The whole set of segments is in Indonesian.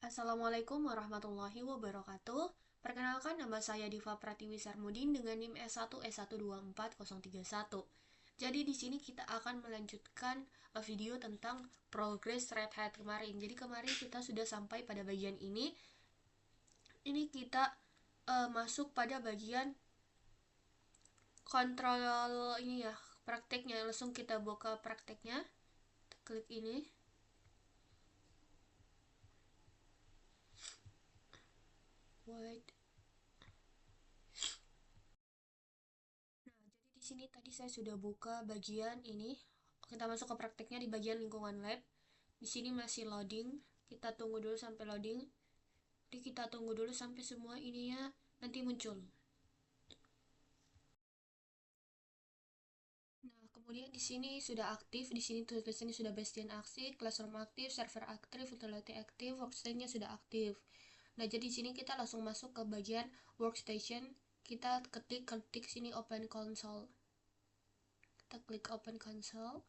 Assalamualaikum warahmatullahi wabarakatuh. Perkenalkan, nama saya Diva Pratiwi Sarmudin dengan NIM S1S124031. Jadi di sini kita akan melanjutkan video tentang progress Red Hat kemarin. Jadi kemarin kita sudah sampai pada bagian ini. Ini kita masuk pada bagian kontrol ini ya, prakteknya. Langsung kita buka prakteknya. Klik ini. Wait. Di sini tadi saya sudah buka bagian ini. Kita masuk ke prakteknya di bagian lingkungan lab. Di sini masih loading. Kita tunggu dulu sampai loading. Jadi kita tunggu dulu sampai semua ininya nanti muncul. Nah, kemudian di sini sudah aktif. Di sini tulisannya sudah Bastion aktif, Classroom aktif, server aktif, utility aktif, workstation-nya sudah aktif. Nah, jadi di sini kita langsung masuk ke bagian workstation. Kita ketik sini open console. Kita klik open console.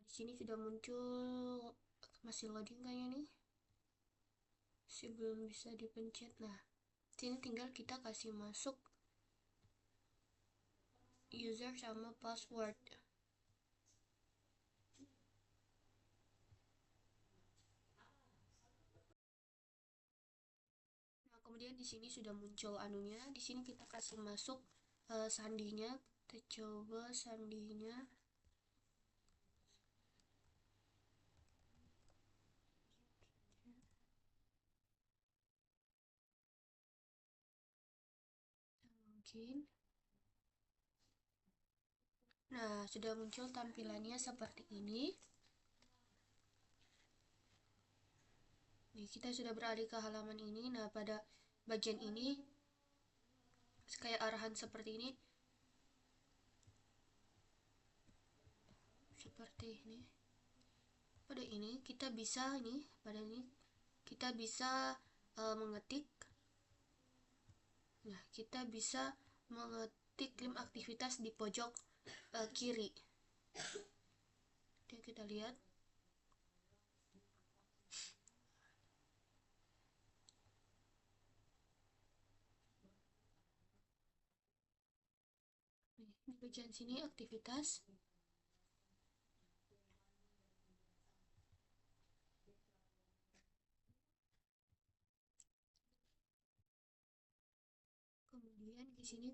Di sini sudah muncul, masih loading kayaknya nih. Masih belum bisa dipencet. Nah, sini tinggal kita kasih masuk user sama password. Nah, kemudian di sini sudah muncul anunya. Di sini kita kasih masuk sandinya. Kita coba sandinya. Mungkin. Nah, sudah muncul tampilannya seperti ini. Nih, kita sudah beralih ke halaman ini. Nah, pada bagian ini kayak arahan seperti ini. Seperti ini. Pada ini kita bisa kita bisa mengetik. Nah, kita bisa mengetik link aktivitas di pojok kiri. Oke, kita lihat. Di bagian sini aktivitas. Kemudian di sini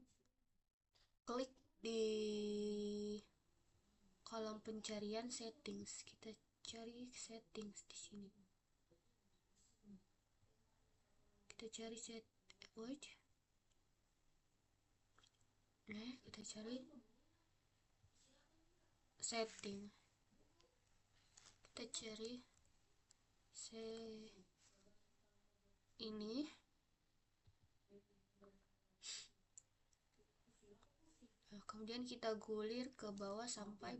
klik di kolom pencarian settings. Kita cari settings di sini. Kita cari wait. Nah, kita cari setting. Kita cari ini. Nah, kemudian kita gulir ke bawah sampai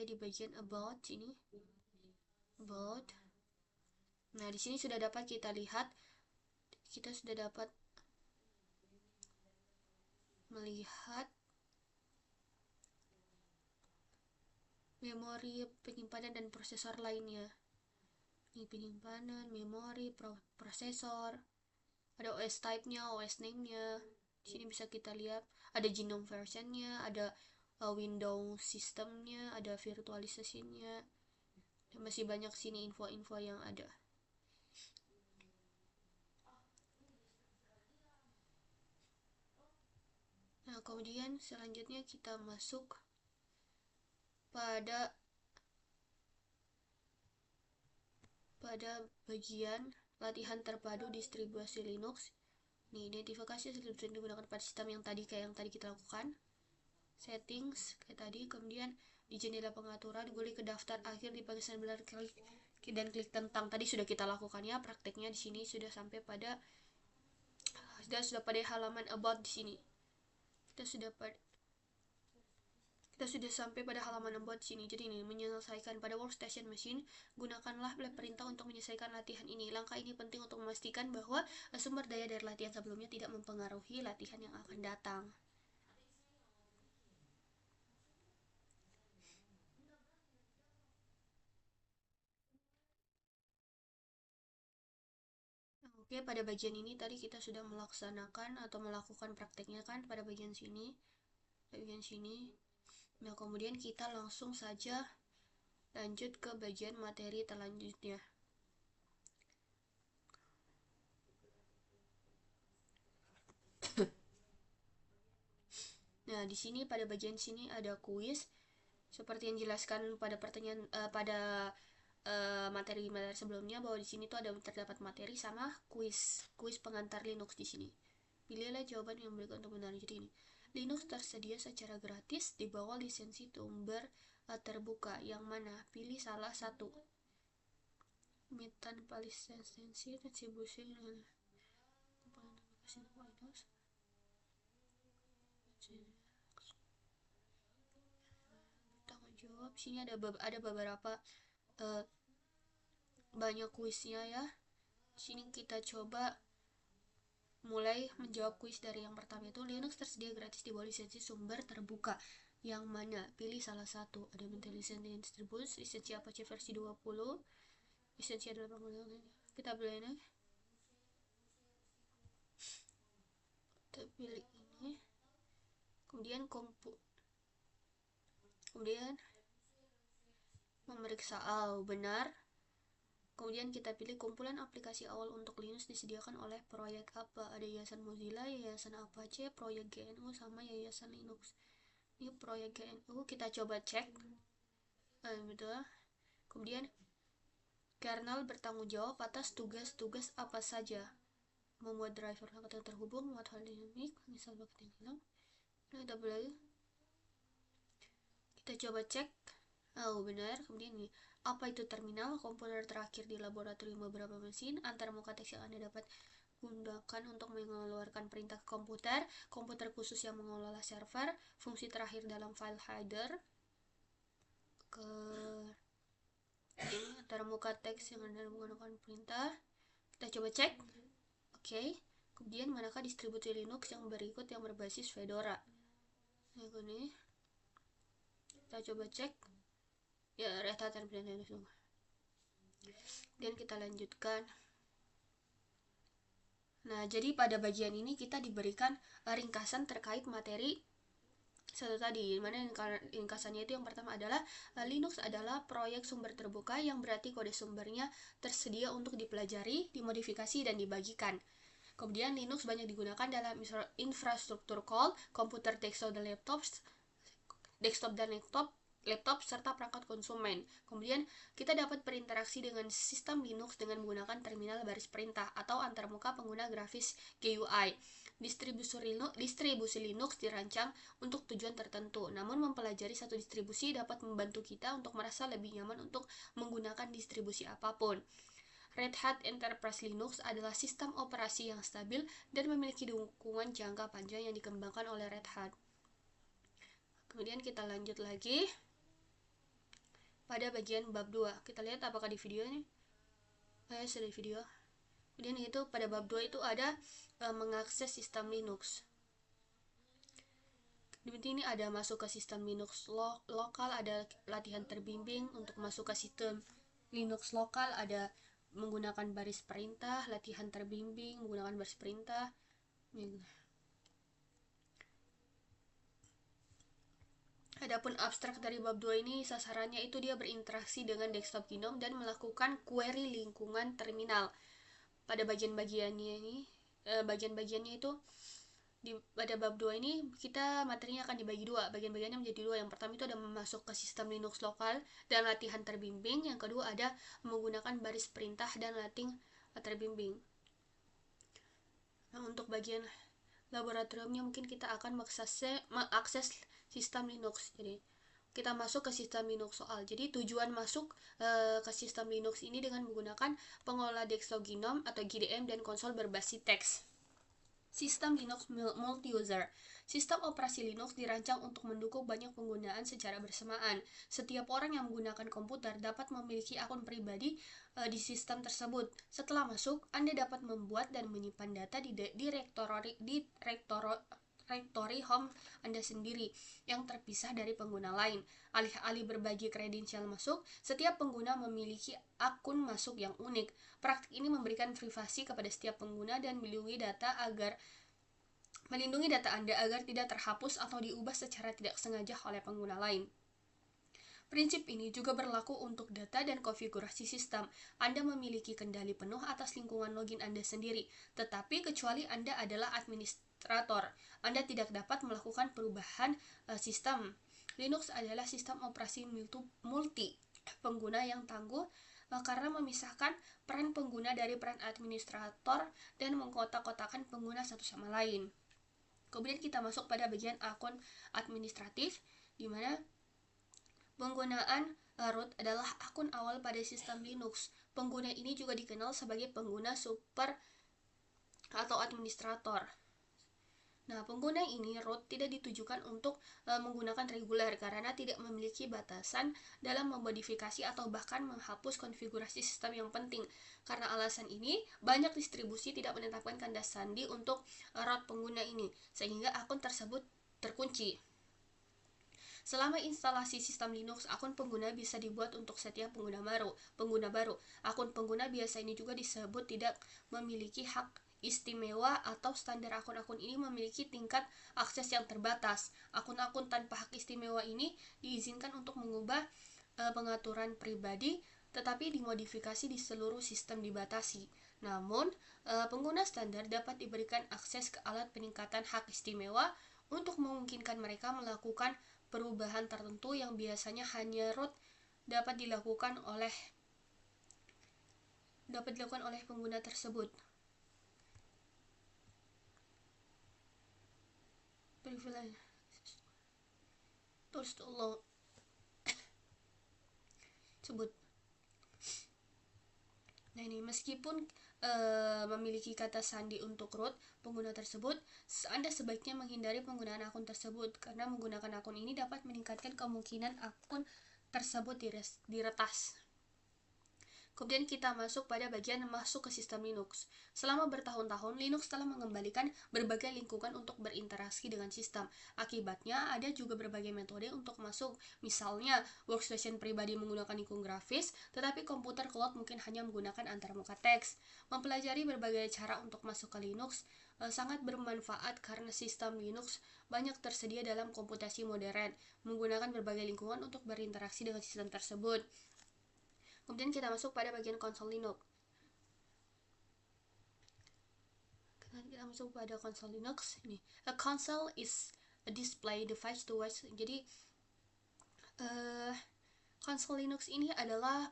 di bagian about ini. About. Nah, di sini sudah dapat kita lihat, kita sudah dapat melihat memori penyimpanan dan prosesor lainnya. Ini penyimpanan, memori, prosesor, ada OS type-nya, OS name-nya. Di sini bisa kita lihat ada genome version-nya, ada Windows system-nya, ada virtualisasinya. Dan masih banyak sini info-info yang ada. Nah, kemudian selanjutnya kita masuk pada bagian latihan terpadu distribusi Linux. Nih, identifikasi distribusi digunakan pada sistem yang tadi kita lakukan. Settings kayak tadi, kemudian di jendela pengaturan gulir ke daftar akhir di bagian sebelah klik dan klik tentang. Tadi sudah kita lakukan ya prakteknya. Di sini sudah sampai pada Kita sudah pada halaman about di sini. Kita sudah sampai pada halaman about sini. Jadi ini menyelesaikan pada workstation machine, gunakanlah perintah untuk menyelesaikan latihan ini. Langkah ini penting untuk memastikan bahwa sumber daya dari latihan sebelumnya tidak mempengaruhi latihan yang akan datang. Oke, pada bagian ini tadi kita sudah melaksanakan atau melakukan prakteknya kan pada bagian sini. Nah, kemudian kita langsung saja lanjut ke bagian materi selanjutnya. Nah, di sini pada bagian sini ada kuis. Seperti yang dijelaskan pada pertanyaan materi sebelumnya, bahwa di sini tuh terdapat materi sama kuis pengantar Linux di sini. Pilihlah jawaban yang berikut untuk benar. Jadi ini, Linux tersedia secara gratis di bawah lisensi sumber terbuka. Yang mana? Pilih salah satu. Tanpa lisensi distribusi dengan Windows. Tanggung jawab. Sini ada beberapa banyak kuisnya ya. Sini kita coba mulai menjawab kuis dari yang pertama, itu Linux tersedia gratis di bawah lisensi sumber terbuka. Yang mana? Pilih salah satu. Ada lisensi distribusi, lisensi Apache versi 20, lisensi adalah penggunaan. Kita pilih ini. Kita pilih ini. Kemudian memeriksa benar. Kemudian kita pilih kumpulan aplikasi awal untuk Linux disediakan oleh proyek apa. Ada Yayasan Mozilla, Yayasan Apache, Proyek GNU, sama Yayasan Linux. Ini Proyek GNU, kita coba cek. Betul. Kemudian kernel bertanggung jawab atas tugas-tugas apa saja. Membuat driver yang terhubung, membuat hal dinamik, misal paket yang hilang. Kita lagi. Kita coba cek. Benar. Kemudian ini, apa itu terminal? Komponer terakhir di laboratorium beberapa mesin. Antar muka teks yang Anda dapat gunakan untuk mengeluarkan perintah ke komputer khusus yang mengelola server, fungsi terakhir dalam file header. Ini antar muka teks yang Anda menggunakan perintah. Kita coba cek. Oke. Kemudian manakah distribusi Linux yang berikut yang berbasis Fedora? Ini kita coba cek. Ya, Red Hat dan Linux. Dan kita lanjutkan. Nah, jadi pada bagian ini kita diberikan ringkasan terkait materi satu tadi, dimana ringkasannya itu yang pertama adalah Linux adalah proyek sumber terbuka yang berarti kode sumbernya tersedia untuk dipelajari, dimodifikasi, dan dibagikan. Kemudian Linux banyak digunakan dalam infrastruktur call, komputer desktop dan laptop serta perangkat konsumen. Kemudian kita dapat berinteraksi dengan sistem Linux dengan menggunakan terminal baris perintah atau antarmuka pengguna grafis GUI. Distribusi Linux dirancang untuk tujuan tertentu, namun mempelajari satu distribusi dapat membantu kita untuk merasa lebih nyaman untuk menggunakan distribusi apapun. Red Hat Enterprise Linux adalah sistem operasi yang stabil dan memiliki dukungan jangka panjang yang dikembangkan oleh Red Hat. Kemudian kita lanjut lagi pada bagian bab 2. Kita lihat apakah di video ini. Sudah di video. Kemudian itu pada bab 2 itu ada mengakses sistem Linux. Di sini ada masuk ke sistem Linux lokal, ada latihan terbimbing untuk masuk ke sistem Linux lokal, ada menggunakan baris perintah, latihan terbimbing menggunakan baris perintah. Adapun abstrak dari bab 2 ini sasarannya itu dia berinteraksi dengan desktop GNOME dan melakukan query lingkungan terminal. Pada bagian-bagiannya itu pada bab 2 ini kita materinya akan dibagi dua. Bagian-bagiannya menjadi dua. Yang pertama itu ada masuk ke sistem Linux lokal dan latihan terbimbing. Yang kedua ada menggunakan baris perintah dan latihan terbimbing. Nah, untuk bagian laboratoriumnya mungkin kita akan mengakses sistem Linux. Jadi kita masuk ke sistem Linux soal. Jadi tujuan masuk ke sistem Linux ini dengan menggunakan pengelola desktop GNOME atau GDM dan konsol berbasis teks. Sistem Linux multi-user. Sistem operasi Linux dirancang untuk mendukung banyak penggunaan secara bersamaan. Setiap orang yang menggunakan komputer dapat memiliki akun pribadi di sistem tersebut. Setelah masuk, Anda dapat membuat dan menyimpan data di direktori home Anda sendiri yang terpisah dari pengguna lain. Alih-alih berbagi kredensial masuk, setiap pengguna memiliki akun masuk yang unik. Praktik ini memberikan privasi kepada setiap pengguna dan melindungi data Anda agar tidak terhapus atau diubah secara tidak sengaja oleh pengguna lain. Prinsip ini juga berlaku untuk data dan konfigurasi sistem. Anda memiliki kendali penuh atas lingkungan login Anda sendiri, tetapi kecuali Anda adalah administrator, Anda tidak dapat melakukan perubahan sistem. Linux adalah sistem operasi multi pengguna yang tangguh karena memisahkan peran pengguna dari peran administrator dan mengkotak-kotakan pengguna satu sama lain. Kemudian kita masuk pada bagian akun administratif, di mana penggunaan root adalah akun awal pada sistem Linux. Pengguna ini juga dikenal sebagai pengguna super atau administrator. Nah, pengguna ini root tidak ditujukan untuk menggunakan reguler karena tidak memiliki batasan dalam memodifikasi atau bahkan menghapus konfigurasi sistem yang penting. Karena alasan ini, banyak distribusi tidak menetapkan kanda sandi untuk root pengguna ini, sehingga akun tersebut terkunci. Selama instalasi sistem Linux, akun pengguna bisa dibuat untuk setiap pengguna baru. Akun pengguna biasa ini juga disebut tidak memiliki hak istimewa atau standar akun-akun ini memiliki tingkat akses yang terbatas. Akun-akun tanpa hak istimewa ini diizinkan untuk mengubah pengaturan pribadi, tetapi dimodifikasi di seluruh sistem dibatasi. Namun, pengguna standar dapat diberikan akses ke alat peningkatan hak istimewa untuk memungkinkan mereka melakukan perubahan tertentu yang biasanya hanya root dapat dilakukan oleh pengguna tersebut. Privilege tools to allow sebut. Nah, ini meskipun memiliki kata sandi untuk root pengguna tersebut, Anda sebaiknya menghindari penggunaan akun tersebut karena menggunakan akun ini dapat meningkatkan kemungkinan akun tersebut diretas. Kemudian kita masuk pada bagian masuk ke sistem Linux. Selama bertahun-tahun, Linux telah mengembalikan berbagai lingkungan untuk berinteraksi dengan sistem. Akibatnya, ada juga berbagai metode untuk masuk. Misalnya, workstation pribadi menggunakan lingkungan grafis, tetapi komputer cloud mungkin hanya menggunakan antarmuka teks. Mempelajari berbagai cara untuk masuk ke Linux sangat bermanfaat karena sistem Linux banyak tersedia dalam komputasi modern, menggunakan berbagai lingkungan untuk berinteraksi dengan sistem tersebut. Kemudian kita masuk pada bagian konsol Linux. Kita masuk pada konsol Linux. Ini, a console is a display device to watch. Jadi konsol Linux ini adalah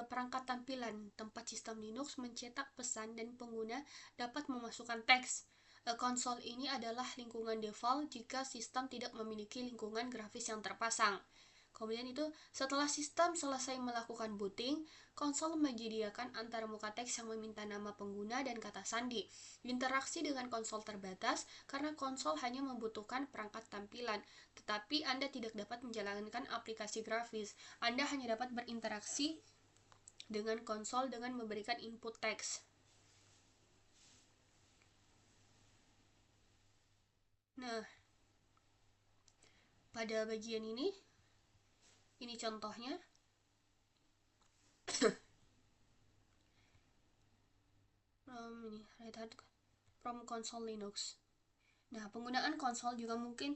perangkat tampilan tempat sistem Linux mencetak pesan dan pengguna dapat memasukkan teks. Konsol ini adalah lingkungan default jika sistem tidak memiliki lingkungan grafis yang terpasang. Kemudian itu, setelah sistem selesai melakukan booting, konsol menyediakan antarmuka teks yang meminta nama pengguna dan kata sandi. Interaksi dengan konsol terbatas karena konsol hanya membutuhkan perangkat tampilan, tetapi Anda tidak dapat menjalankan aplikasi grafis. Anda hanya dapat berinteraksi dengan konsol dengan memberikan input teks. Nah, pada bagian ini contohnya. From console Linux. Nah, penggunaan konsol mungkin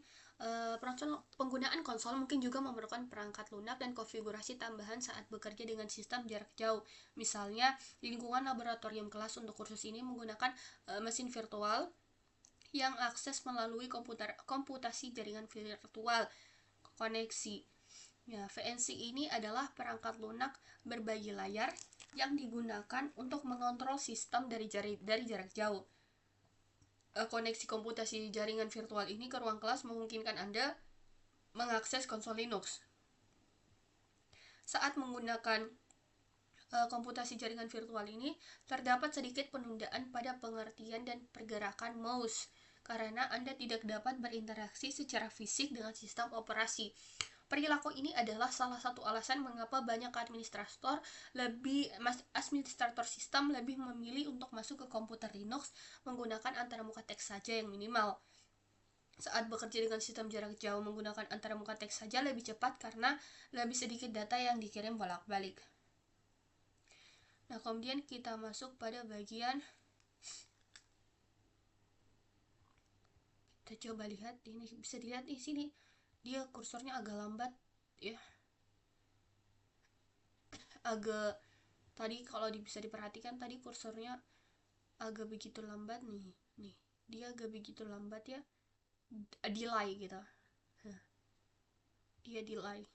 juga memerlukan perangkat lunak dan konfigurasi tambahan saat bekerja dengan sistem jarak jauh. Misalnya, lingkungan laboratorium kelas untuk kursus ini menggunakan mesin virtual yang akses melalui komputasi jaringan virtual koneksi. Ya, VNC ini adalah perangkat lunak berbagi layar yang digunakan untuk mengontrol sistem dari jarak jauh. Koneksi komputasi jaringan virtual ini ke ruang kelas memungkinkan Anda mengakses konsol Linux. Saat menggunakan komputasi jaringan virtual ini terdapat sedikit penundaan pada pengertian dan pergerakan mouse karena Anda tidak dapat berinteraksi secara fisik dengan sistem operasi. Perilaku ini adalah salah satu alasan mengapa banyak administrator sistem lebih memilih untuk masuk ke komputer Linux menggunakan antarmuka teks saja yang minimal. Saat bekerja dengan sistem jarak jauh menggunakan antarmuka teks saja lebih cepat karena lebih sedikit data yang dikirim bolak-balik. Nah, kemudian kita masuk pada bagian, kita coba lihat, ini bisa dilihat di sini dia kursornya agak lambat ya, agak tadi kalau bisa diperhatikan tadi kursornya agak begitu lambat nih dia agak begitu lambat ya, delay gitu, dia delay.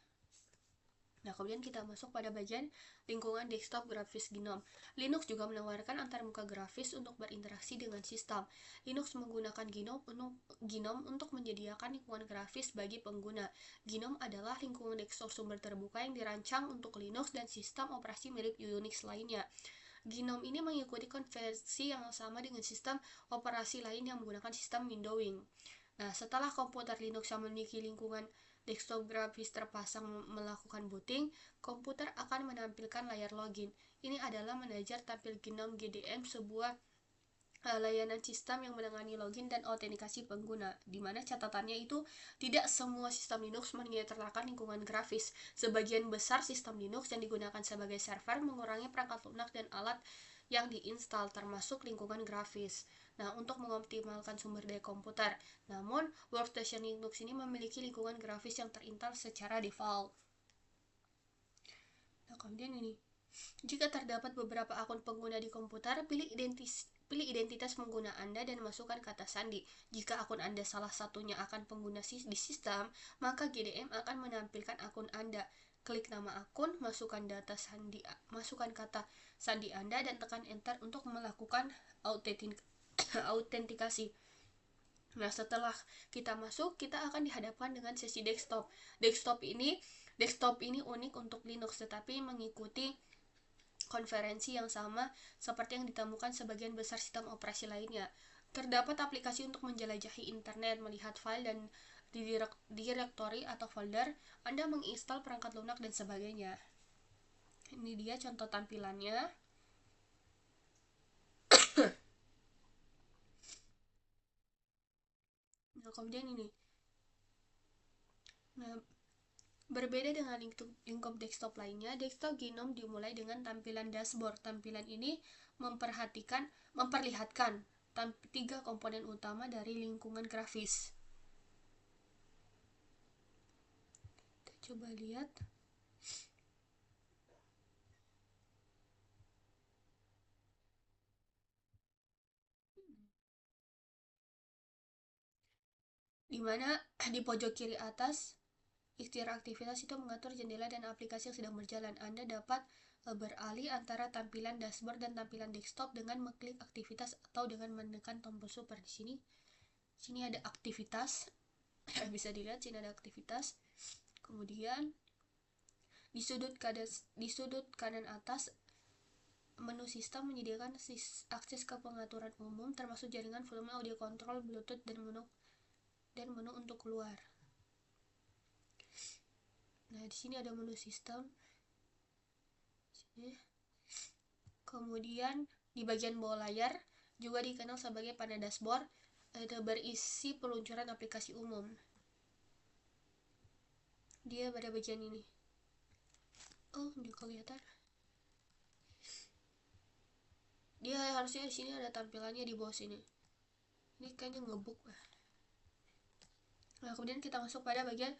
Nah, kemudian kita masuk pada bagian lingkungan desktop grafis GNOME. Linux juga menawarkan antarmuka grafis untuk berinteraksi dengan sistem. Linux menggunakan GNOME untuk menyediakan lingkungan grafis bagi pengguna. GNOME adalah lingkungan desktop sumber terbuka yang dirancang untuk Linux dan sistem operasi mirip Unix lainnya. GNOME ini mengikuti konversi yang sama dengan sistem operasi lain yang menggunakan sistem windowing. Nah, setelah komputer Linux yang memiliki lingkungan desktop grafis terpasang melakukan booting, komputer akan menampilkan layar login. Ini adalah manajer tampil GNOME GDM, sebuah layanan sistem yang menangani login dan autentikasi pengguna, di mana catatannya itu tidak semua sistem Linux menyertakan lingkungan grafis. Sebagian besar sistem Linux yang digunakan sebagai server mengurangi perangkat lunak dan alat yang diinstal, termasuk lingkungan grafis. Nah, untuk mengoptimalkan sumber daya komputer, namun workstation Linux ini memiliki lingkungan grafis yang terinstall secara default. Nah, kemudian ini, jika terdapat beberapa akun pengguna di komputer, pilih identitas pengguna Anda dan masukkan kata sandi. Jika akun Anda salah satunya akan pengguna di sistem, maka GDM akan menampilkan akun Anda. Klik nama akun, masukkan kata sandi Anda dan tekan enter untuk melakukan autentikasi. Nah, setelah kita masuk, kita akan dihadapkan dengan sesi desktop. Desktop ini unik untuk Linux, tetapi mengikuti konferensi yang sama seperti yang ditemukan sebagian besar sistem operasi lainnya. Terdapat aplikasi untuk menjelajahi internet, melihat file dan direktori atau folder, Anda menginstal perangkat lunak dan sebagainya. Ini dia contoh tampilannya. Nah, kemudian ini. Nah, berbeda dengan lingkup desktop lainnya, desktop GNOME dimulai dengan tampilan dashboard. Tampilan ini memperlihatkan 3 komponen utama dari lingkungan grafis. Kita coba lihat. Di mana di pojok kiri atas ikhtiar aktivitas itu mengatur jendela dan aplikasi yang sedang berjalan. Anda dapat beralih antara tampilan dashboard dan tampilan desktop dengan mengklik aktivitas atau dengan menekan tombol super. Di sini ada aktivitas. Bisa dilihat sini ada aktivitas. Kemudian di sudut kanan atas, menu sistem menyediakan akses ke pengaturan umum termasuk jaringan, volume, audio control, Bluetooth, dan menu untuk keluar. Nah, di sini ada menu sistem. Kemudian di bagian bawah layar juga dikenal sebagai panel dashboard, berisi peluncuran aplikasi umum. Dia pada bagian ini. Oh, ini kelihatan. Dia harusnya di sini ada tampilannya di bawah sini. Ini kayaknya ngebug. Nah, kemudian kita masuk pada bagian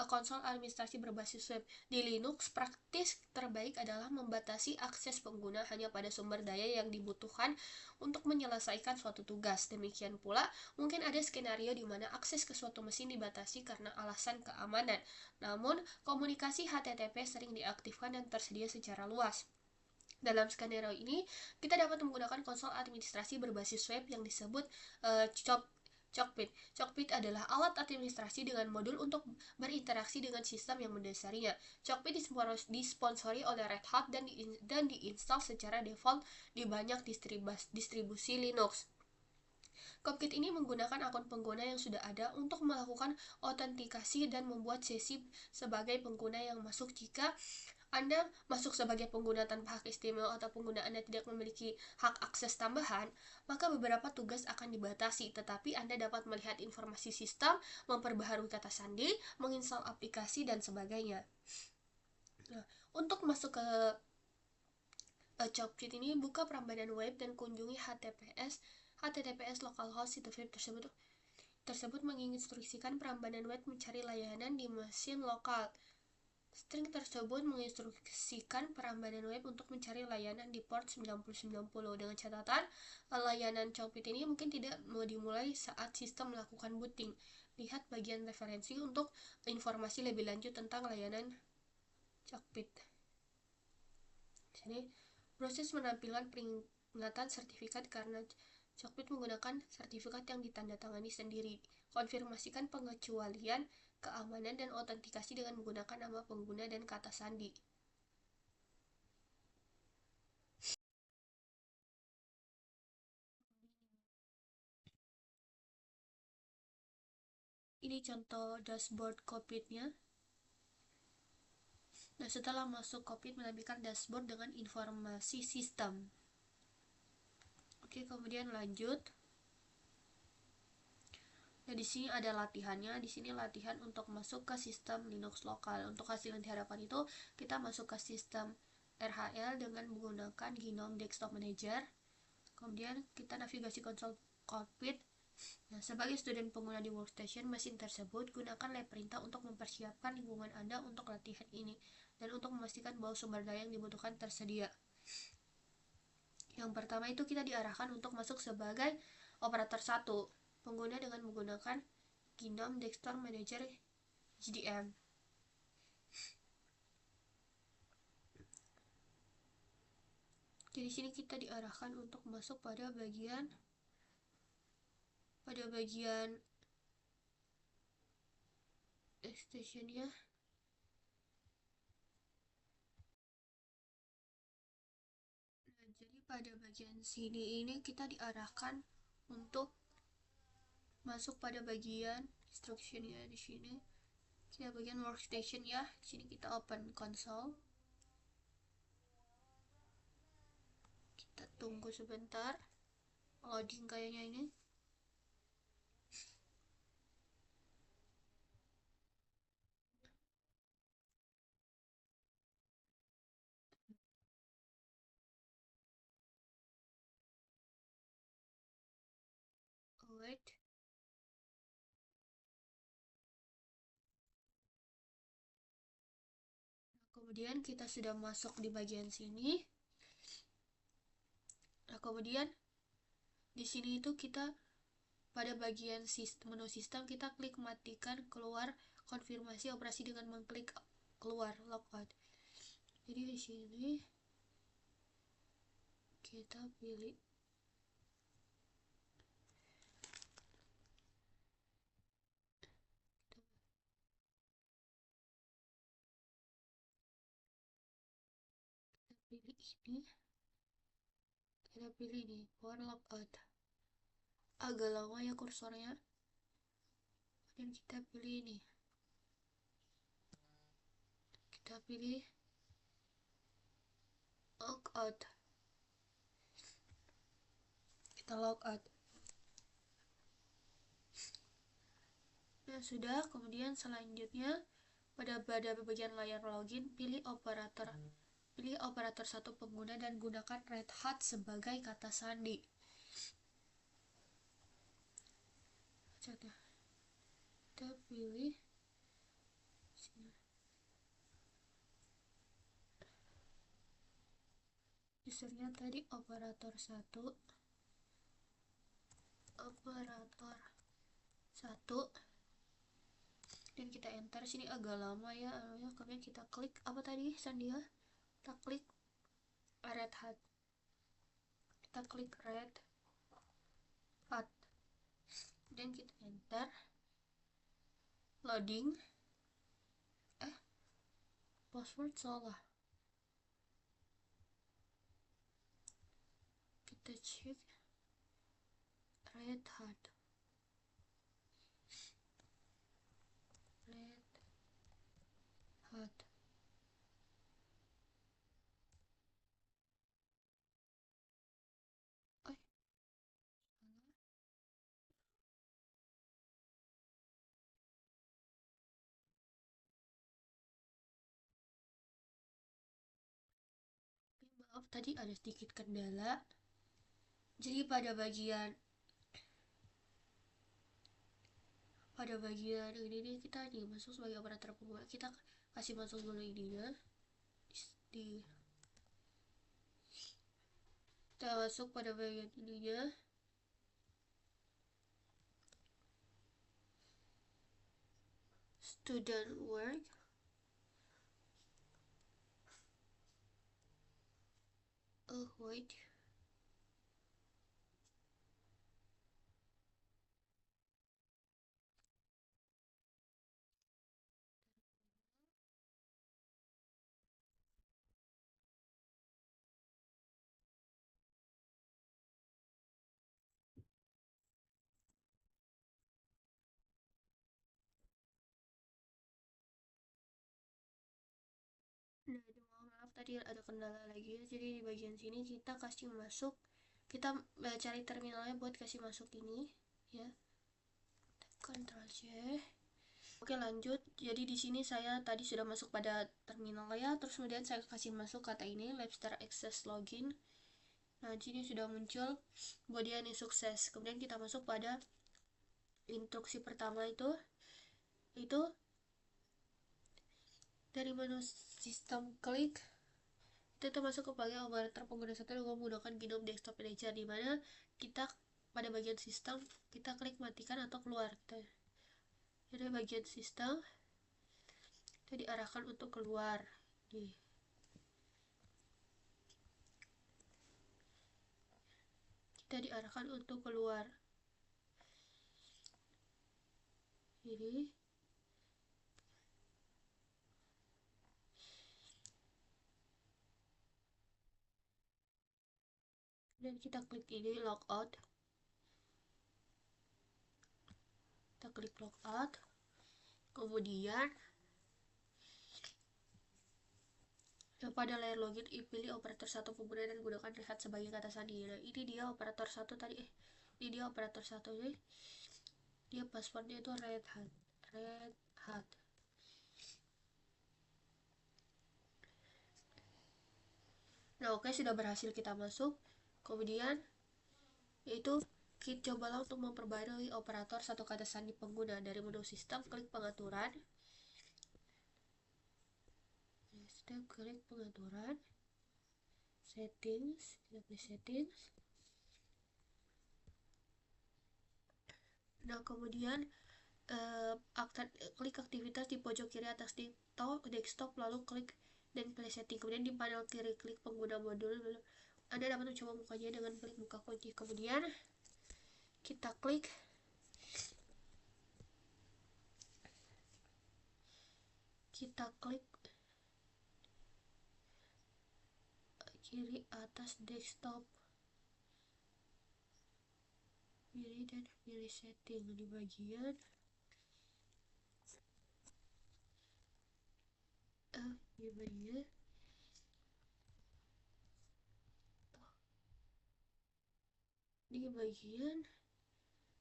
konsol administrasi berbasis web. Di Linux, praktis terbaik adalah membatasi akses pengguna hanya pada sumber daya yang dibutuhkan untuk menyelesaikan suatu tugas. Demikian pula, mungkin ada skenario di mana akses ke suatu mesin dibatasi karena alasan keamanan. Namun, komunikasi HTTP sering diaktifkan dan tersedia secara luas. Dalam skenario ini, kita dapat menggunakan konsol administrasi berbasis web yang disebut Cockpit adalah alat administrasi dengan modul untuk berinteraksi dengan sistem yang mendasarinya. Cockpit disponsori oleh Red Hat dan diinstal secara default di banyak distribusi Linux. Cockpit ini menggunakan akun pengguna yang sudah ada untuk melakukan autentikasi dan membuat sesi sebagai pengguna yang masuk. Jika Anda masuk sebagai pengguna tanpa hak istimewa atau pengguna Anda tidak memiliki hak akses tambahan, maka beberapa tugas akan dibatasi, tetapi Anda dapat melihat informasi sistem, memperbaharui kata sandi, menginstal aplikasi, dan sebagainya. Nah, untuk masuk ke Cockpit ini, buka Prambanan web dan kunjungi https localhost situs web tersebut menginstruksikan Prambanan web mencari layanan di mesin lokal. String tersebut menginstruksikan Prambanan web untuk mencari layanan di port 9090 dengan catatan layanan Cockpit ini mungkin tidak mau dimulai saat sistem melakukan booting. Lihat bagian referensi untuk informasi lebih lanjut tentang layanan Cockpit. Sini proses penampilan peringatan sertifikat karena Cockpit menggunakan sertifikat yang ditandatangani sendiri. Konfirmasikan pengecualian, keamanan, dan autentikasi dengan menggunakan nama pengguna dan kata sandi. Ini contoh dashboard Cockpit-nya. Nah, setelah masuk Cockpit menampilkan dashboard dengan informasi sistem. Oke, kemudian lanjut. Nah, di sini ada latihannya. Di sini latihan untuk masuk ke sistem Linux lokal. Untuk hasil yang diharapkan itu, kita masuk ke sistem RHL dengan menggunakan GNOME Desktop Manager. Kemudian kita navigasi konsol Cockpit. Nah, sebagai student pengguna di workstation mesin tersebut, gunakan lab perintah untuk mempersiapkan lingkungan Anda untuk latihan ini dan untuk memastikan bahwa sumber daya yang dibutuhkan tersedia. Yang pertama itu kita diarahkan untuk masuk sebagai operator 1, pengguna dengan menggunakan GNOME Desktop Manager GDM. Jadi sini kita diarahkan untuk masuk pada bagian extensionnya. Nah, jadi pada bagian sini ini kita diarahkan untuk masuk pada bagian instructionnya. Di sini kita bagian workstation ya. Di sini kita open console. Kita tunggu sebentar loading kayaknya ini. Wait. Kemudian kita sudah masuk di bagian sini. Nah, kemudian di sini itu kita pada bagian menu sistem kita klik matikan keluar konfirmasi operasi dengan mengklik keluar logout. Jadi di sini kita pilih ini, kita pilih nih power logout. Agak lama ya kursornya. Dan kita pilih ini, kita pilih logout. Kita logout. Nah, sudah. Kemudian selanjutnya pada bagian layar login pilih operator 1 pengguna dan gunakan Red Hat sebagai kata sandi. Kita pilih usernya tadi operator 1 dan kita enter. Sini agak lama ya. Kemudian kita klik apa tadi sandia, kita klik Red Hat, kita klik Red Hat. dan kita enter, loading. Password salah, kita cek Red Hat. Eh, maaf tadi ada sedikit kendala. Jadi pada bagian ini nih, kita nih masuk sebagai operator pengguna, kita kasih masuk dulu ininya di kita masuk pada bagian ininya, student work. Wait, nah maaf tadi ada kendala lagi. Jadi di bagian sini kita kasih masuk, kita cari terminalnya buat kasih masuk ini ya, Ctrl C. Oke lanjut. Jadi di sini saya tadi sudah masuk pada terminal ya, terus kemudian saya kasih masuk kata ini Labster Access Login. Nah di sini sudah muncul body ini sukses. Kemudian kita masuk pada instruksi pertama, itu dari menu sistem klik, kita masuk kepada operator pengguna satu dengan menggunakan GNOME Desktop Manager, di mana kita pada bagian sistem kita klik matikan atau keluar. Jadi bagian sistem kita diarahkan untuk keluar. Kita diarahkan untuk keluar. Jadi dan kita klik ini logout. Kita klik logout. Kemudian pada layar login pilih operator satu pengguna dan gunakan Red Hat sebagai kata sandi. Nah, ini dia operator satu tadi. Ini dia operator satu nih. Dia passwordnya itu Red Hat. Nah, oke, sudah berhasil kita masuk. Kemudian yaitu kita cobalah untuk memperbarui operator satu kata sandi pengguna. Dari menu sistem klik pengaturan. Kita klik pengaturan, settings, kita pilih settings. Nah kemudian klik aktivitas di pojok kiri atas desktop, lalu klik dan pilih setting. Kemudian di panel kiri klik pengguna modul. Anda dapat mencoba bukanya dengan klik buka kunci. Kemudian kita klik kiri atas desktop kiri dan pilih setting di bagian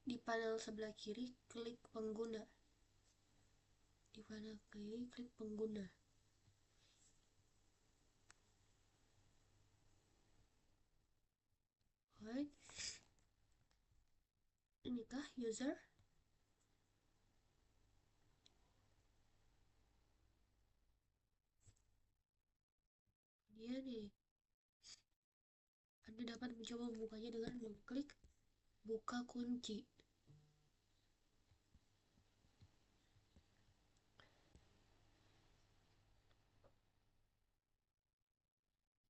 di panel sebelah kiri klik pengguna. Di panel kiri klik pengguna. Right. Inikah user? Dia nih. Anda dapat mencoba membukanya dengan mengklik buka kunci.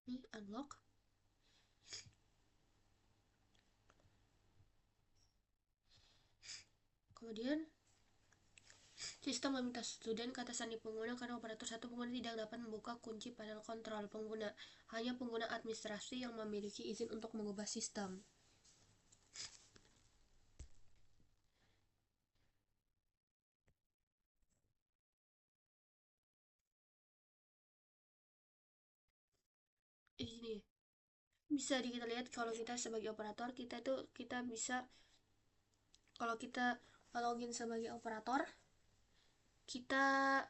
Ini unlock. Kemudian sistem meminta student kata sandi pengguna karena operator satu pengguna tidak dapat membuka kunci panel kontrol pengguna. Hanya pengguna administrasi yang memiliki izin untuk mengubah sistem. Ini bisa kita lihat kalau kita sebagai operator, kita bisa, kalau kita login sebagai operator, kita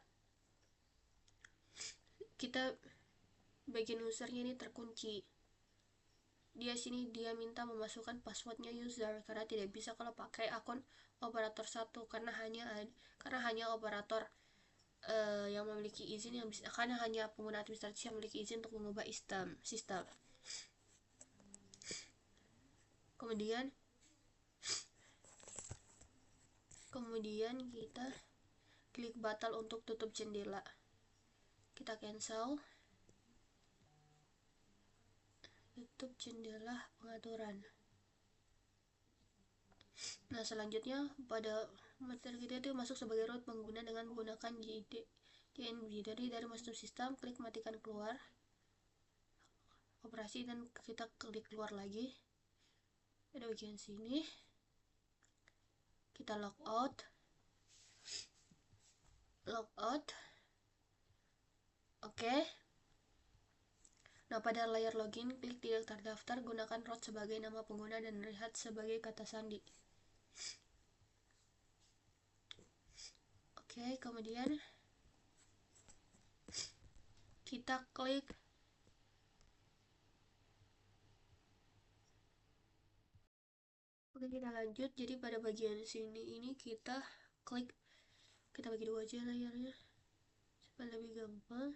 bagian usernya ini terkunci. Dia minta memasukkan passwordnya user karena tidak bisa kalau pakai akun operator satu, karena hanya operator yang memiliki izin yang bisa, karena hanya pengguna administrasi yang memiliki izin untuk mengubah sistem. Kemudian kita klik batal untuk tutup jendela. Kita cancel. Tutup jendela pengaturan. Nah, selanjutnya pada materi kita itu masuk sebagai root pengguna dengan menggunakan DNB. Dari masuk sistem, klik matikan keluar operasi dan kita klik keluar lagi. Ada bagian sini. Kita logout. Oke. Nah, pada layar login, klik tidak terdaftar, gunakan root sebagai nama pengguna dan rehat sebagai kata sandi. Oke, kemudian kita klik kita lanjut. Jadi pada bagian sini ini kita bagi dua aja layarnya supaya lebih gampang.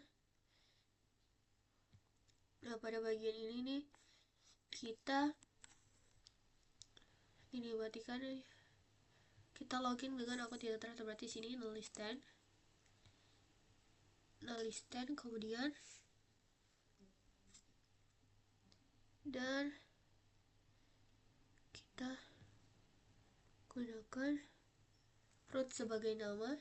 Nah, pada bagian ini nih kita matikan, kita login dengan akun tidak terdaftar, berarti sini no listen, kemudian dan kita gunakan root sebagai nama.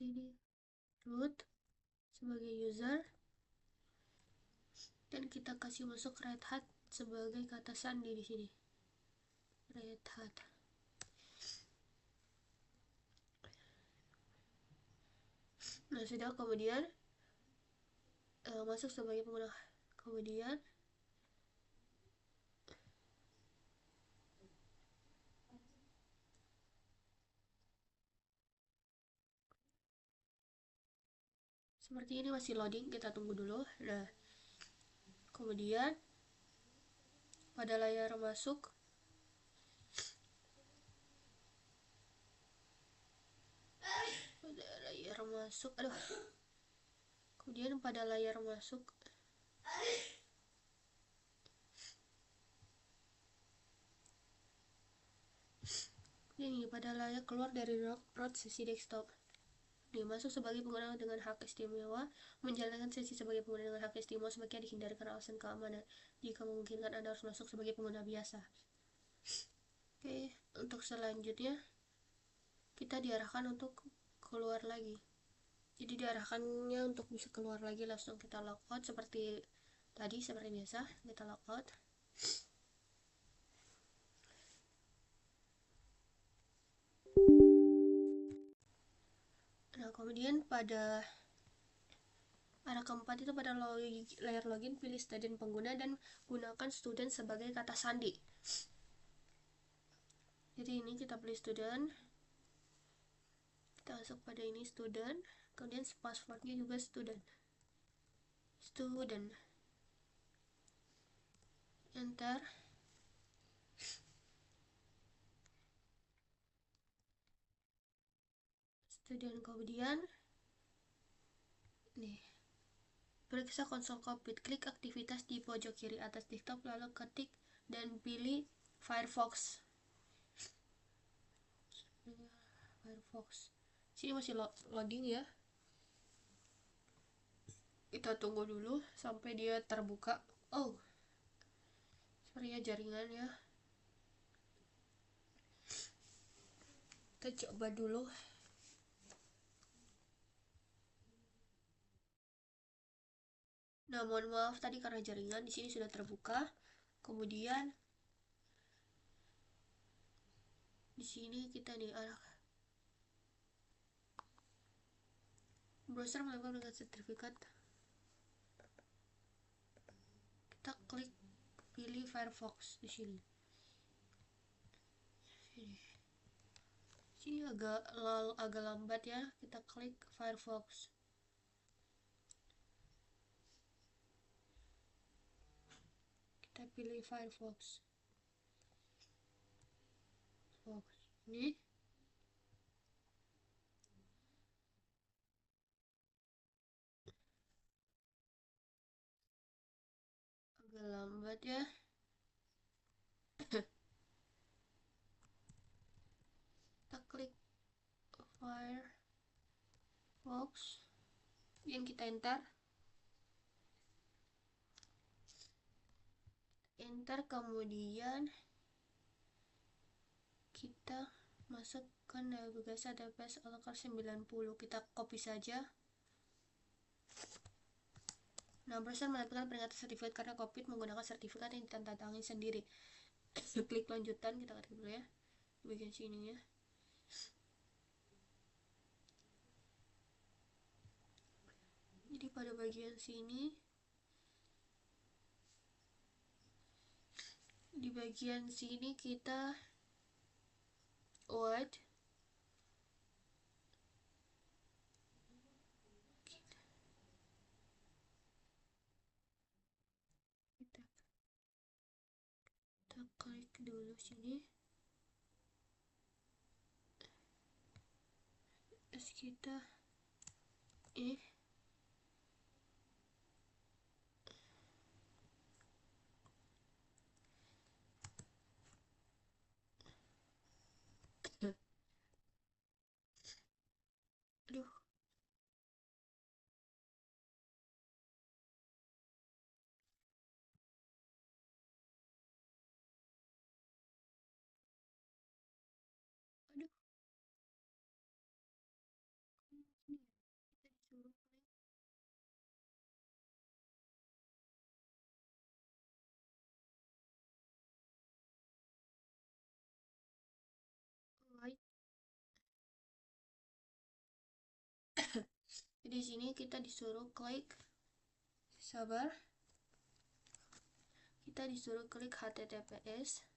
Ini root sebagai user dan kita kasih masuk Red Hat sebagai kata sandi di sini. Red Hat. Nah, sudah. Kemudian masuk sebagai pengguna. Kemudian seperti ini masih loading, kita tunggu dulu. Nah, kemudian pada layar masuk kemudian pada layar masuk ini pada layar keluar dari root sesi desktop. Dia masuk sebagai pengguna dengan hak istimewa. Menjalankan sesi sebagai pengguna dengan hak istimewa sebaiknya dihindarkan alasan keamanan. Jika memungkinkan, Anda harus masuk sebagai pengguna biasa. Oke, untuk selanjutnya kita diarahkan untuk keluar lagi. Jadi diarahkannya untuk bisa keluar lagi, langsung kita logout seperti tadi, seperti biasa kita logout. Nah, kemudian pada arah keempat itu pada layar login, pilih student pengguna dan gunakan student sebagai kata sandi. Jadi ini kita pilih student, kita masuk pada ini student, kemudian passwordnya juga student, enter. Kemudian nih, periksa konsol cockpit, klik aktivitas di pojok kiri atas desktop, lalu ketik dan pilih Firefox. Sini masih loading ya. Kita tunggu dulu sampai dia terbuka. Oh, sorry ya jaringan ya. Kita coba dulu. Nah, mohon maaf tadi karena jaringan di sini sudah terbuka. Kemudian di sini kita nih browser melakukan dengan sertifikat. Kita klik pilih Firefox di sini. Sini agak lambat ya. Kita klik Firefox. Kita pilih Firefox. Ini agak lambat ya. Kita klik Firefox yang kita enter kemudian kita masuk ke navigasi AWS Oracle 90. Kita copy saja. Nah, browser menampilkan peringatan sertifikat karena COVID menggunakan sertifikat yang ditandatangani sendiri. Klik lanjutan, kita ketik dulu ya di bagian sini ya. Jadi pada bagian sini, di bagian sini kita white, kita klik dulu sini, terus kita aduh, aduh, ini kita disuruh klik white. Di sini kita disuruh klik, sabar, kita disuruh klik https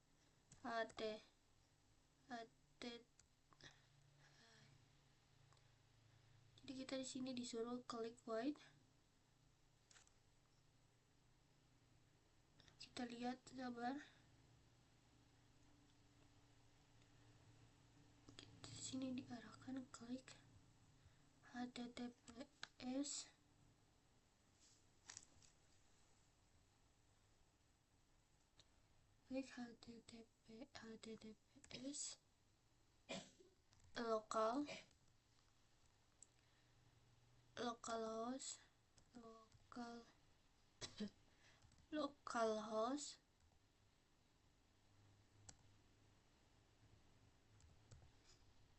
jadi kita di sini disuruh klik white. Kita lihat, sabar, kita di sini diarahkan klik https localhost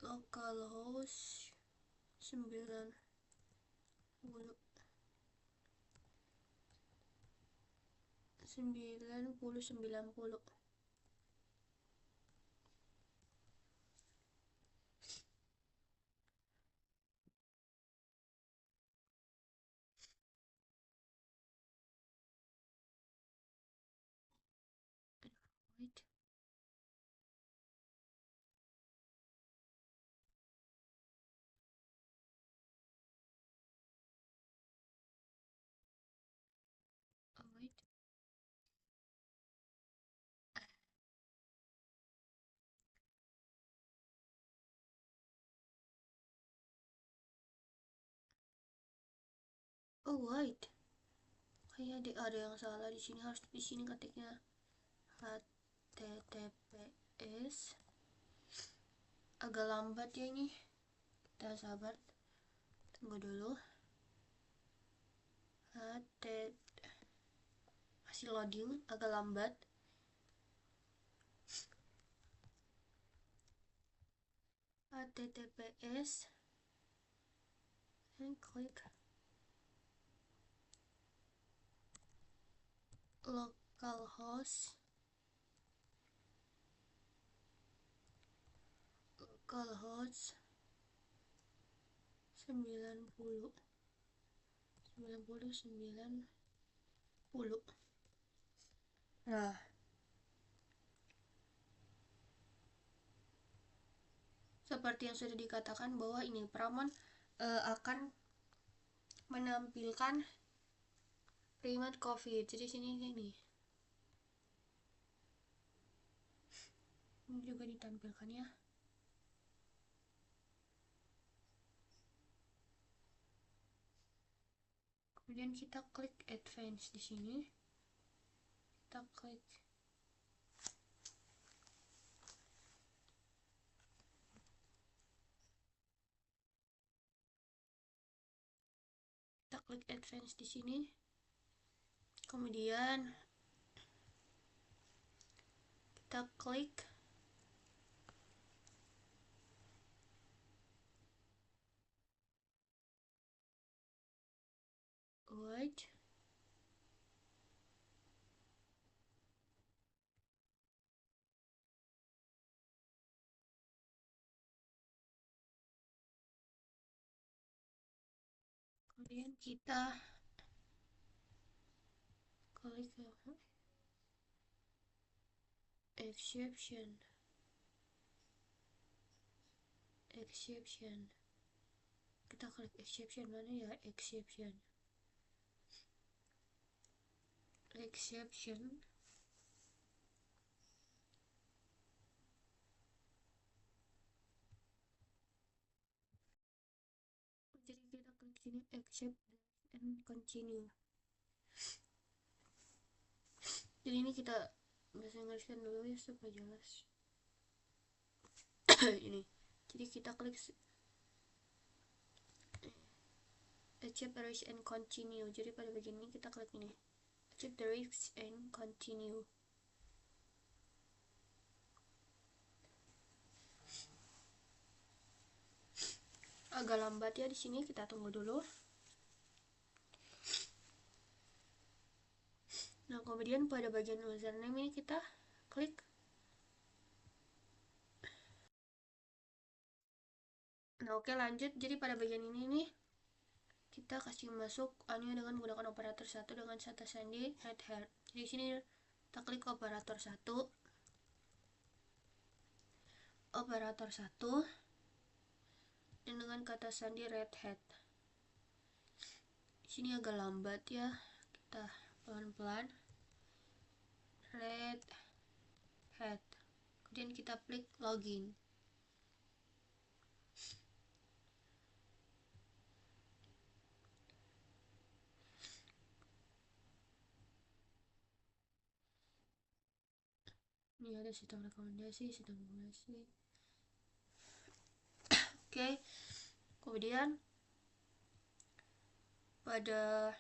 localhost 90. Wait. Wait. Oh wait, kayaknya ada yang salah di sini. Harus di sini ketiknya https. Agak lambat ya ini. Kita sabar, tunggu dulu. masih loading, agak lambat. https and klik localhost 90. Nah, seperti yang sudah dikatakan bahwa ini Pramon akan menampilkan remote COVID. Jadi sini ini juga ditampilkan ya. Kemudian kita klik advance di sini. Kita klik advance di sini. Kemudian kita klik wait. Kemudian kita klik exception. Kita klik exception, mana ya exception. Jadi kita klik sini accept and continue. Jadi ini kita bahasa Inggriskan dulu ya supaya jelas. Ini. Jadi kita klik accept the risk and continue. Jadi pada bagian ini kita klik ini. Accept the risk and continue. Agak lambat ya di sini, kita tunggu dulu. Nah, kemudian pada bagian username ini kita klik. Nah, oke, lanjut. Jadi pada bagian ini nih kita kasih masuk anu dengan menggunakan operator 1 dengan kata sandi red hat. Jadi di sini kita klik operator 1. Dan dengan kata sandi red hat. Di sini agak lambat ya. Kita pelan-pelan. Red hat. Kemudian kita klik login. Ini ada sistem rekomendasi. Oke. Kemudian pada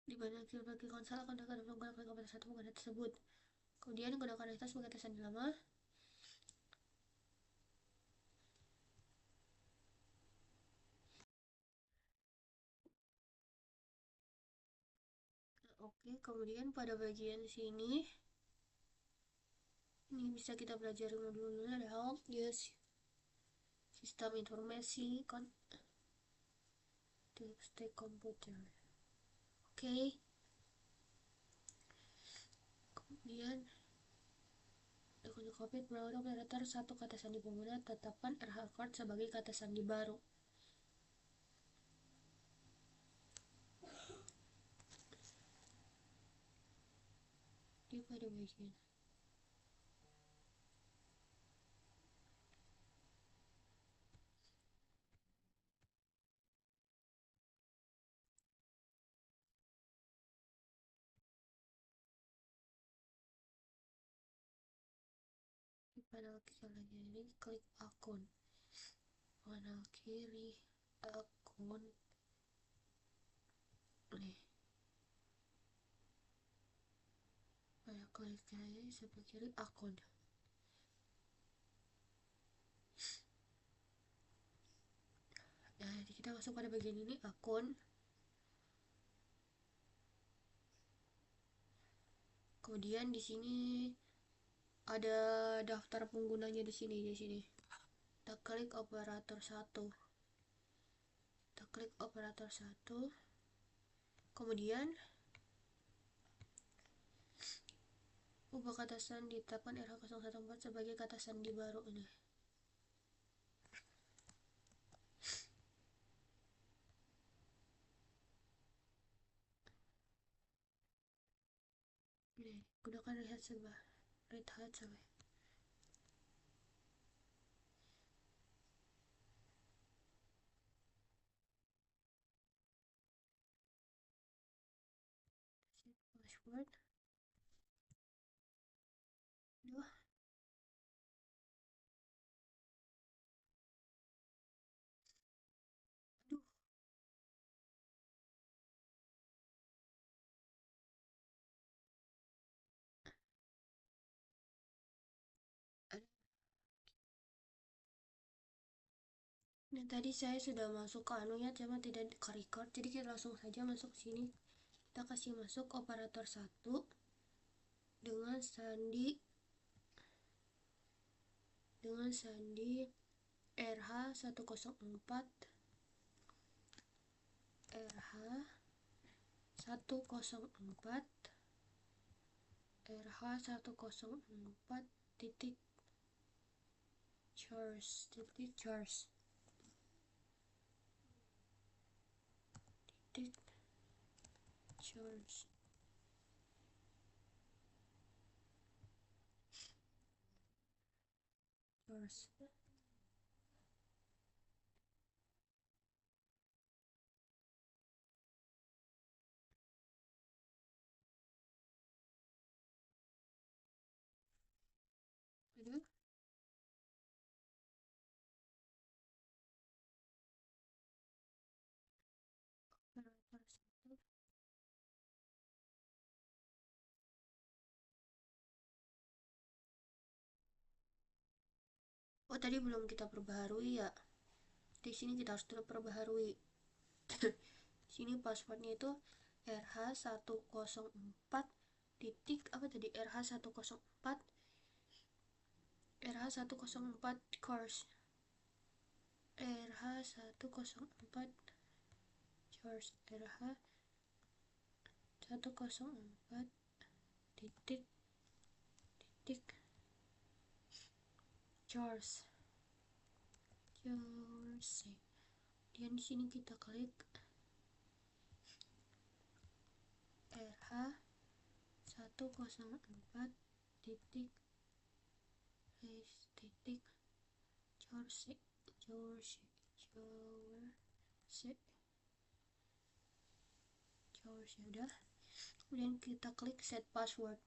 di bagian bagi konsol akan menggunakan komputer 1 mengenai tersebut. Kemudian gunakan data sebagai kata sandi lama. Oke, kemudian pada bagian sini ini bisa kita pelajari modulnya, ada help, yes, sistem informasi, stay komputer. Oke. Kemudian untuk COVID melalui operator 1 kata sandi pengguna, tetapkan rhcard sebagai kata sandi baru. Di pada bagian panel kiri klik akun, panel kiri akun nih, panel klik kiri sebelah kiri akun. Nah, jadi kita masuk pada bagian ini akun. Kemudian di sini ada daftar penggunanya di sini. Kita klik operator 1. Kita klik operator 1. Kemudian ubah kata sandi, tetapkan RH014 sebagai kata sandi baru ini. Nih, gunakan rehat coba. Password. Aduh. Nah, tadi saya sudah masuk ke anunya, cuma tidak ke record, jadi kita langsung saja masuk sini. Kita kasih masuk operator 1 dengan sandi RH104 RH104 RH104 titik charge titik charge titik charge charge. Aduh. Operator 1. Oh, tadi belum kita perbaharui ya. Di sini kita harus perbaharui. Sini passwordnya itu RH104 titik apa tadi, RH104 RH104 course RH104 course RH104 titik titik course. Dan di sini kita klik RH104 titik titik course udah. Kemudian kita klik set password.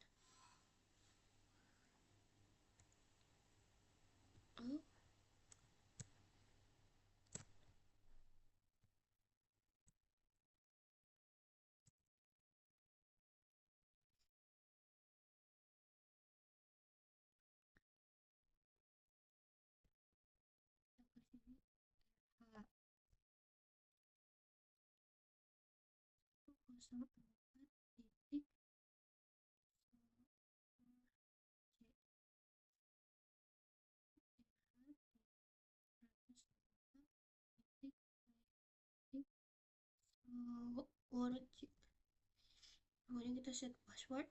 Kemudian kita set password.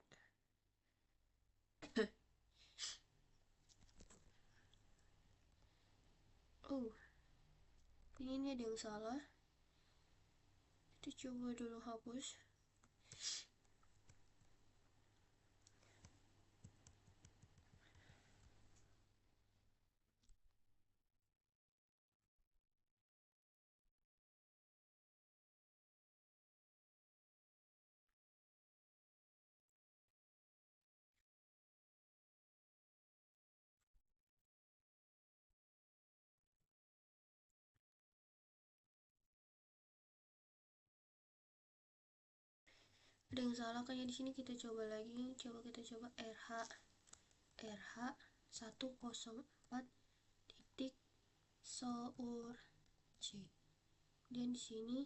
Oh, ini ada yang salah. Kita coba dulu hapus. Ada yang salah kayaknya di sini. Kita coba lagi. Kita coba RH 104 titik Sour C. Dan di sini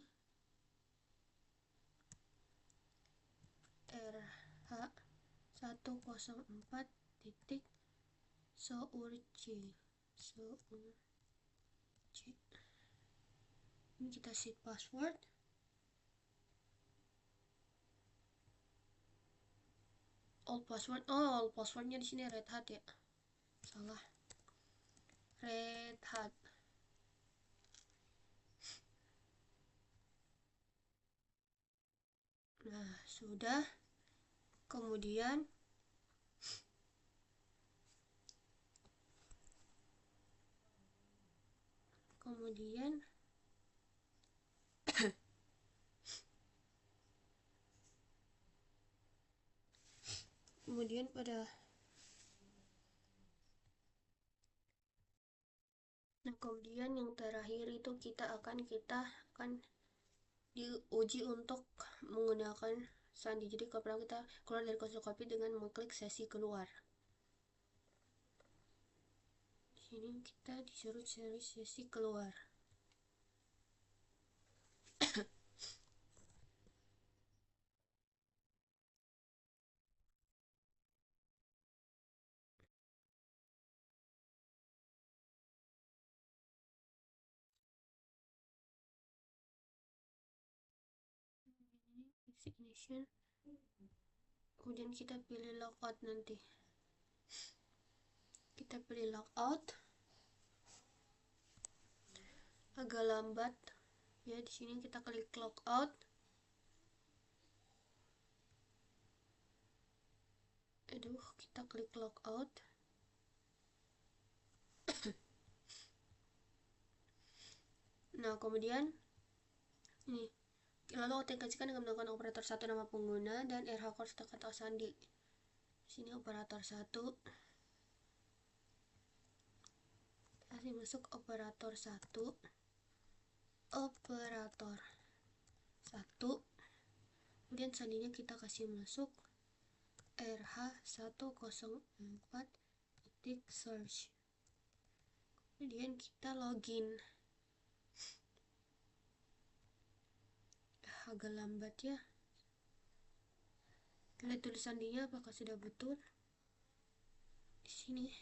RH 104 titik Sour C. Ini kita set password. Old password. Oh, old passwordnya di sini Red Hat ya. Salah. Red Hat. Nah, sudah. Kemudian kemudian yang terakhir itu kita akan diuji untuk menggunakan sandi. Jadi kalau kita keluar dari konsol copy dengan mengklik sesi keluar. Di sini kita disuruh cari sesi keluar. Ignition. Kemudian kita pilih logout nanti. Kita pilih logout. Agak lambat ya, di sini kita klik logout. Kita klik logout. Nah, kemudian ini lalu autentikasikan dengan menggunakan operator 1 nama pengguna dan RH code atau sandi. Di sini operator 1. Kasih masuk operator 1. Kemudian sandinya kita kasih masuk RH 104 titik search. Kemudian kita login. Agak lambat ya. Kita lihat tulis sandinya apakah sudah betul. Di sini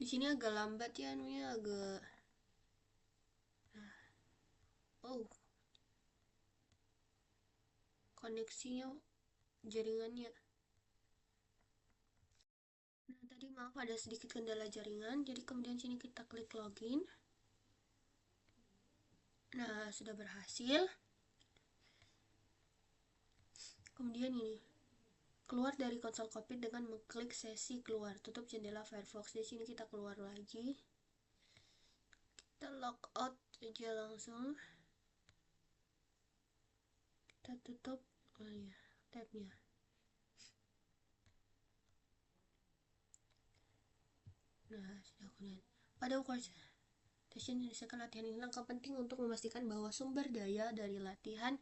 di sini agak lambat ya, anunya agak koneksinya, jaringannya. Nah, tadi maaf ada sedikit kendala jaringan, jadi kemudian sini kita klik login. Nah, sudah berhasil. Kemudian ini keluar dari konsol Cockpit dengan mengklik sesi keluar. Tutup jendela Firefox. Di sini kita keluar lagi. Kita logout aja langsung. Kita tutup tabnya. Nah, sudah kemudian pada session menyelesaikan latihan ini langkah penting untuk memastikan bahwa sumber daya dari latihan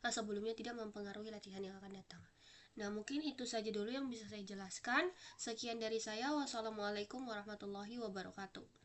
sebelumnya tidak mempengaruhi latihan yang akan datang. Nah, mungkin itu saja dulu yang bisa saya jelaskan. Sekian dari saya. Wassalamualaikum warahmatullahi wabarakatuh.